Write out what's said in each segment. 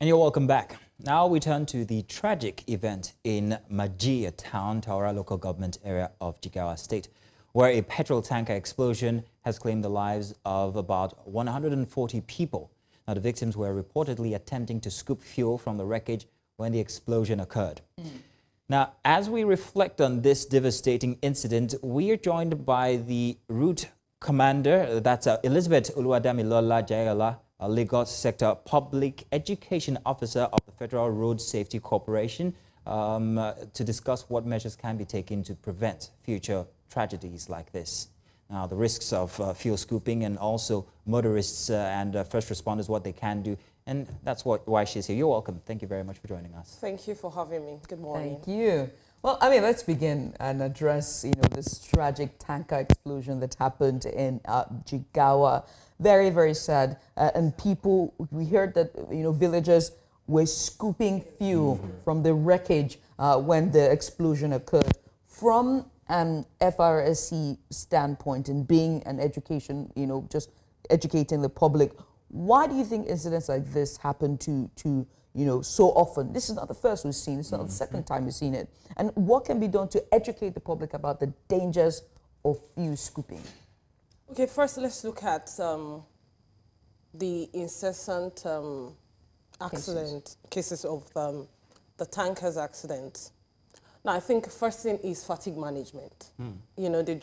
And you're welcome back. Now we turn to the tragic event in Majia town, Taura local government area of Jigawa State, where a petrol tanker explosion has claimed the lives of about 140 people. Now, the victims were reportedly attempting to scoop fuel from the wreckage when the explosion occurred. Now, as we reflect on this devastating incident, we are joined by the route commander, that's Elizabeth Oluwadamilola Jayala, Lagos Sector Public Education Officer of the Federal Road Safety Corporation, to discuss what measures can be taken to prevent future tragedies like this. Now, the risks of fuel scooping and also motorists and first responders, what they can do. And that's why she's here. You're welcome. Thank you very much for joining us. Thank you for having me. Good morning. Thank you. Well, I mean, let's begin and address, this tragic tanker explosion that happened in Jigawa. Very, very sad. And people, we heard that, villagers were scooping fuel from the wreckage when the explosion occurred. From an FRSC standpoint and being an education, just educating the public, why do you think incidents like this happen to so often? This is not the first we've seen. It's not the second time we've seen it. And what can be done to educate the public about the dangers of fuel scooping? Okay, first let's look at the incessant cases of the tankers accident. Now, I think first thing is fatigue management. They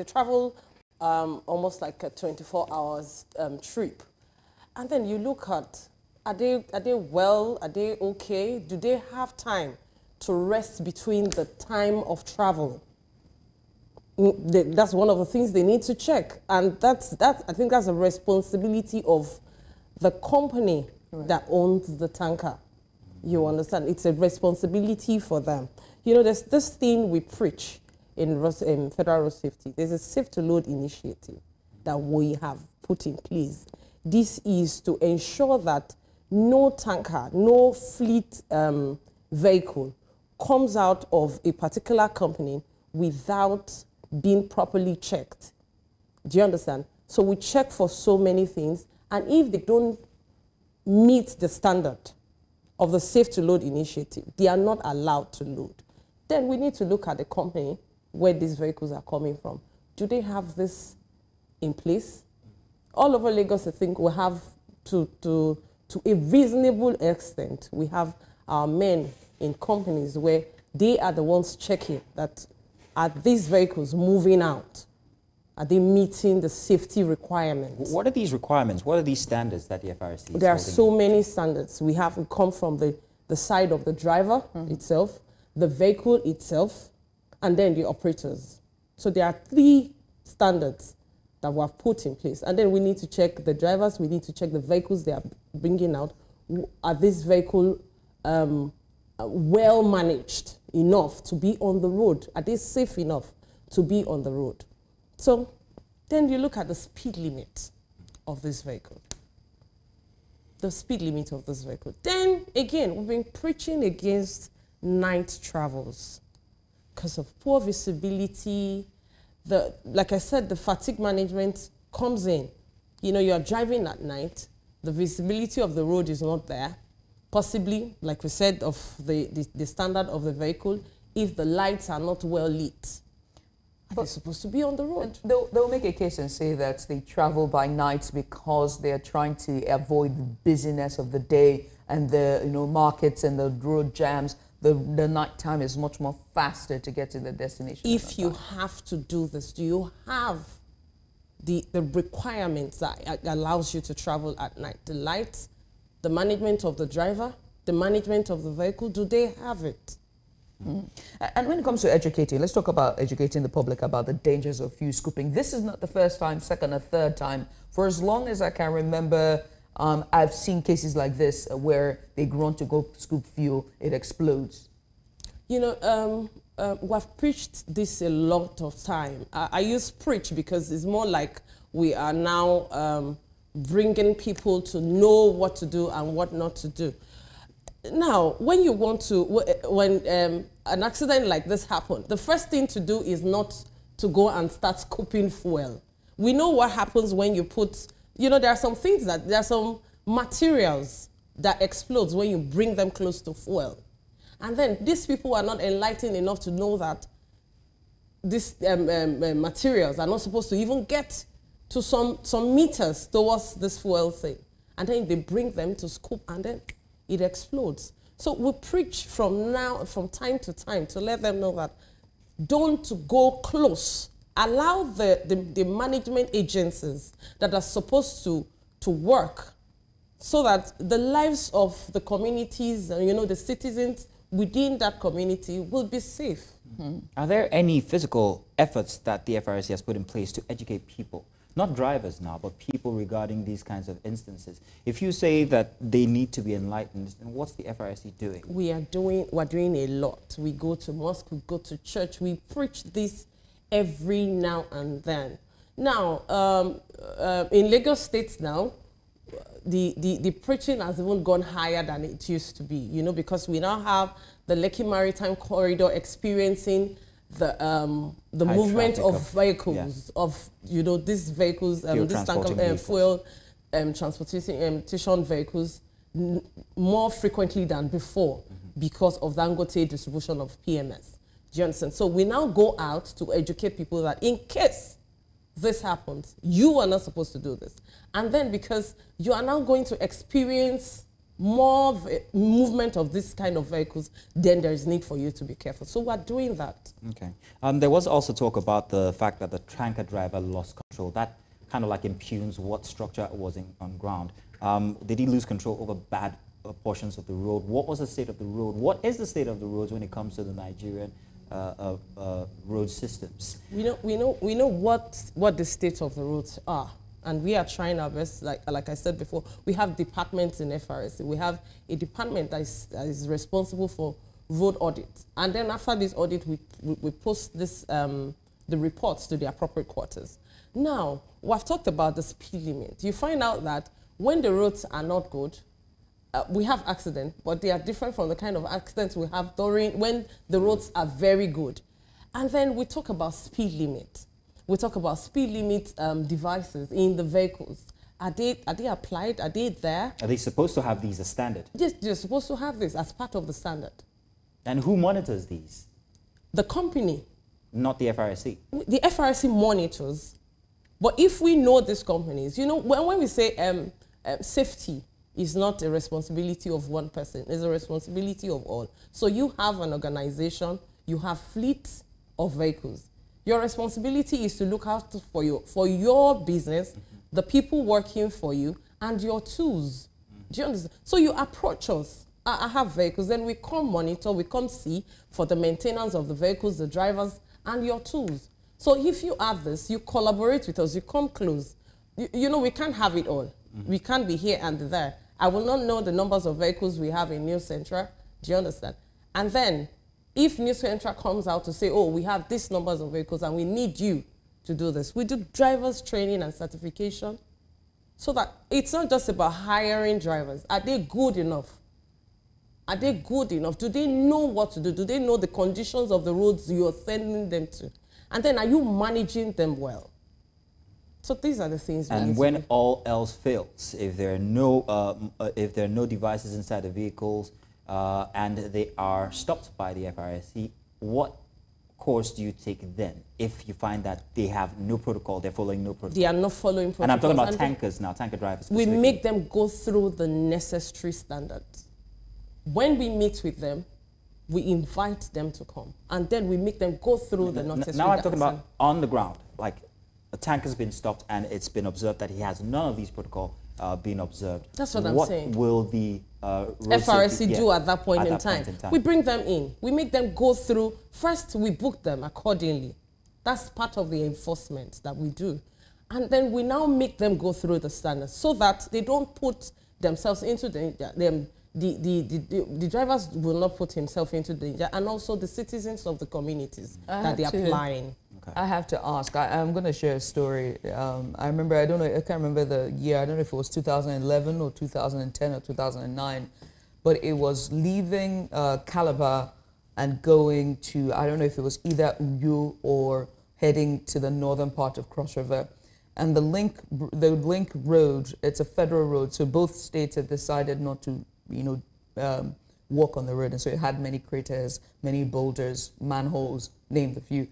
travel almost like a 24 hours trip. And then you look at, are they well? Are they okay? Do they have time to rest between the time of travel? That's one of the things they need to check. And I think that's a responsibility of the company that owns the tanker. You understand? It's a responsibility for them. There's this thing we preach in Federal Road Safety. There's a safe to load initiative that we have put in place. This is to ensure that no tanker, no fleet vehicle comes out of a particular company without being properly checked. Do you understand? So we check for so many things, and if they don't meet the standard of the safe to load initiative, they are not allowed to load. Then we need to look at the company where these vehicles are coming from. Do they have this in place? All over Lagos, I think we have to a reasonable extent, we have our men in companies where they are the ones checking that are these vehicles moving out? Are they meeting the safety requirements? What are these requirements? What are these standards that the FRSC is There are so many standards. We have come from the side of the driver itself, the vehicle itself, and then the operators. So there are 3 standards that we have put in place. And then we need to check the drivers, we need to check the vehicles they are bringing out. Are these vehicles well managed enough to be on the road? Are they safe enough to be on the road? So then you look at the speed limit of this vehicle. The speed limit of this vehicle. Then again, we've been preaching against night travels because of poor visibility. Like I said, the fatigue management comes in. You're driving at night, the visibility of the road is not there. Possibly, like we said, of the standard of the vehicle, if the lights are not well lit. They're supposed to be on the road. They'll make a case and say that they travel by night because they are trying to avoid the busyness of the day and the markets and the road jams. The night time is much more faster to get to the destination. If you have to do this, do you have the requirements that allows you to travel at night? The lights, the management of the driver, the management of the vehicle, do they have it? And when it comes to educating, let's talk about educating the public about the dangers of fuel scooping. This is not the first time, second or third time. For as long as I can remember, I've seen cases like this where they run to go scoop fuel, it explodes. We've preached this a lot of time. I use preach because it's more like we are now bringing people to know what to do and what not to do. Now, when you want to, when an accident like this happens, the first thing to do is not to go and start scooping fuel. We know what happens when you put, there are some things there are some materials that explodes when you bring them close to fuel. And then these people are not enlightened enough to know that these materials are not supposed to even get to some meters towards this fuel thing. And then they bring them to scoop and then it explodes. So we preach from time to time to let them know that don't go close. Allow the management agencies that are supposed to work so that the lives of the communities, the citizens within that community will be safe. Mm-hmm. Are there any physical efforts that the FRSC has put in place to educate people, not drivers now, but people regarding these kinds of instances? If you say that they need to be enlightened, then what's the FRSC doing? We're doing a lot. We go to mosque, we go to church, we preach this every now and then. Now, in Lagos State now, the preaching has even gone higher than it used to be, because we now have the Lekki Maritime Corridor experiencing the movement of vehicles, these vehicles, this tanker fuel transportation vehicles more frequently than before because of the Dangote distribution of PMS. Do you understand? So we now go out to educate people that in case this happens, you are not supposed to do this. And then because you are now going to experience more movement of this kind of vehicles, then there is need for you to be careful. So we're doing that. Okay. There was also talk about the fact that the tanker driver lost control. That kind of like impugns what structure was on ground. Did he lose control over bad portions of the road? What was the state of the road? What is the state of the roads when it comes to the Nigerian road systems? We know what the state of the roads are, and we are trying our best. Like I said before, we have departments in FRSC. We have a department that is responsible for road audit, and then after this audit, we post this the reports to the appropriate quarters. Now, we've talked about the speed limit. You find out that when the roads are not good, we have accidents, but they are different from the kind of accidents we have when the roads are very good. And then we talk about speed limit. We talk about speed limit devices in the vehicles. Are they applied? Are they there? Are they supposed to have these as standard? Yes, they're supposed to have this as part of the standard. And who monitors these? The company. Not the FRSC? The FRSC monitors. But if we know these companies, when we say safety, is not a responsibility of one person, it's a responsibility of all. So you have an organization, you have fleets of vehicles. Your responsibility is to look out for your business, the people working for you, and your tools. Do you understand? So you approach us. I have vehicles, then we come monitor, we come see for the maintenance of the vehicles, the drivers, and your tools. So if you have this, you collaborate with us, you come close. We can't have it all. We can't be here and there. I will not know the numbers of vehicles we have in New Central. Do you understand? And then, if New Central comes out to say, oh, we have these numbers of vehicles and we need you to do this, we do drivers training and certification so that it's not just about hiring drivers. Are they good enough? Are they good enough? Do they know what to do? Do they know the conditions of the roads you're sending them to? And then, are you managing them well? So these are the things. And when all else fails, if there are no devices inside the vehicles and they are stopped by the FRSC, what course do you take then? If you find that they have no protocol, they're following no protocol. They are not following protocol. And I'm talking about tankers now, tanker drivers. We make them go through the necessary standards. When we meet with them, we invite them to come, and then we make them go through the necessary. Now I'm talking about on the ground, like. A tank has been stopped and it's been observed that he has none of these protocol being observed. That's what I'm saying. What will the FRSC do at that point in time? We bring them in. We make them go through. First, we book them accordingly. That's part of the enforcement that we do. And then we now make them go through the standards so that they don't put themselves into danger. The drivers will not put himself into danger, and also the citizens of the communities that they are applying. Okay. I have to ask. I'm going to share a story. I remember. I can't remember the year. I don't know if it was 2011 or 2010 or 2009, but it was leaving Calabar and going to, I don't know if it was either Uyo or heading to the northern part of Cross River. and the link road, it's a federal road, so both states have decided not to, walk on the road, and so it had many craters, many boulders, manholes, named a few.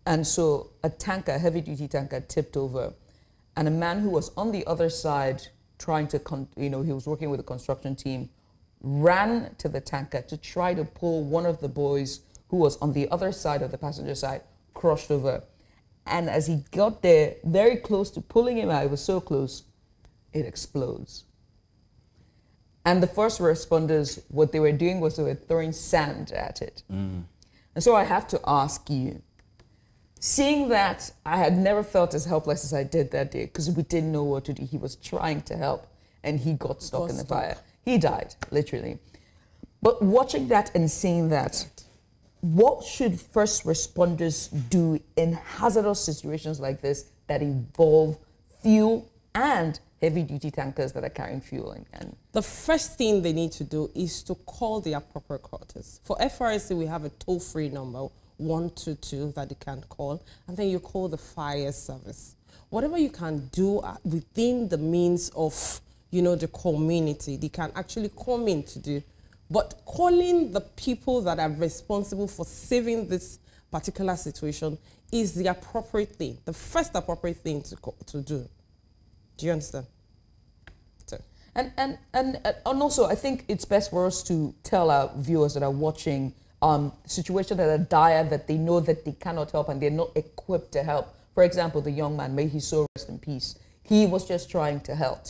And so a tanker, a heavy-duty tanker, tipped over, and a man who was on the other side trying to, he was working with a construction team, ran to the tanker to try to pull one of the boys who was on the other side of the passenger side, crushed over. And as he got there, very close to pulling him out, it was so close, it explodes. And the first responders, what they were doing was they were throwing sand at it. And so I have to ask you, seeing that, I had never felt as helpless as I did that day because we didn't know what to do. He was trying to help and he got stuck in the fire. He died, literally. But watching that and seeing that, what should first responders do in hazardous situations like this that involve fuel and heavy-duty tankers that are carrying fuel? And the first thing they need to do is to call the appropriate quarters. For FRSC, we have a toll-free number, 122, that you can call, and then you call the fire service. Whatever you can do within the means of, the community, they can actually come in to do. But calling the people that are responsible for saving this particular situation is the appropriate thing, the first appropriate thing to do. Do you understand? So. And also, I think it's best for us to tell our viewers that are watching situations that are dire, that they know that they cannot help and they're not equipped to help. For example, the young man, may he so rest in peace, he was just trying to help.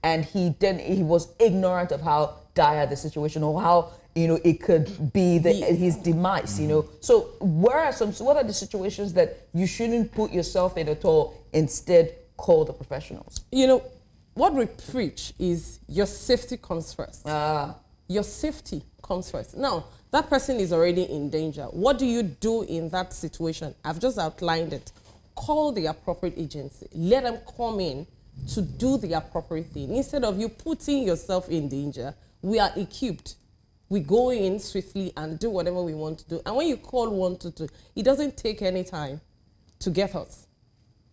And he was ignorant of how dire the situation or how, it could be his demise, So what are the situations that you shouldn't put yourself in at all? Instead, call the professionals. What we preach is your safety comes first. Your safety comes first. Now, that person is already in danger. What do you do in that situation? I've just outlined it. Call the appropriate agency. Let them come in to do the appropriate thing. Instead of you putting yourself in danger, we are equipped. We go in swiftly and do whatever we want to do. And when you call 122, it doesn't take any time to get us.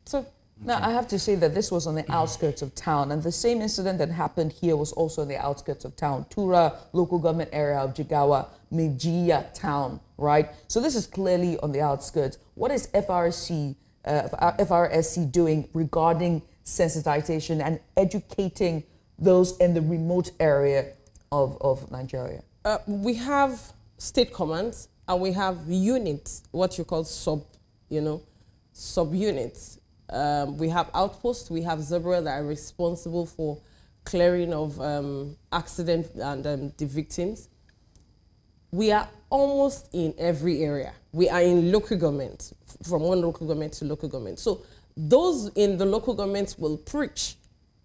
So now, I have to say that this was on the outskirts of town, and the same incident that happened here was also on the outskirts of town, Tura local government area of Jigawa, Majiya town, right? So this is clearly on the outskirts. What is FRSC doing regarding sensitization and educating those in the remote area of Nigeria? We have state commands and we have units, what you call subunits. We have outposts, we have Zebra that are responsible for clearing of accident and the victims. We are almost in every area. We are in local government, from one local government to local government. So those in the local government will preach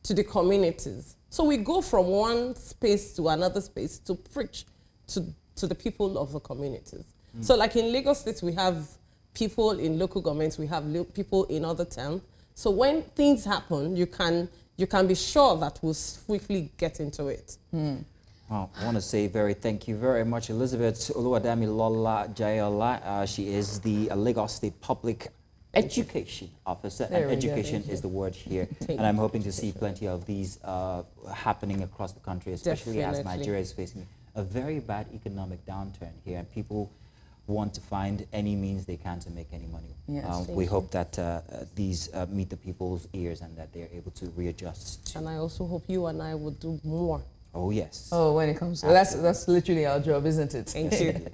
to the communities. So we go from one space to another space to preach to the people of the communities. So like in Lagos State, we have people in local governments, we have people in other towns. So when things happen, you can be sure that we'll swiftly get into it. Well, I want to say thank you very much, Elizabeth Oluwadami Lola Jayola. She is the Lagos State Public Education Officer, and education is the word here. And I'm hoping to see plenty of these happening across the country, especially as Nigeria is facing a very bad economic downturn here, and people want to find any means they can to make any money. Yes, we hope that these meet the people's ears and that they're able to readjust. And I also hope you and I will do more. Oh, yes. Oh, when it comes to that's literally our job, isn't it? Thank you.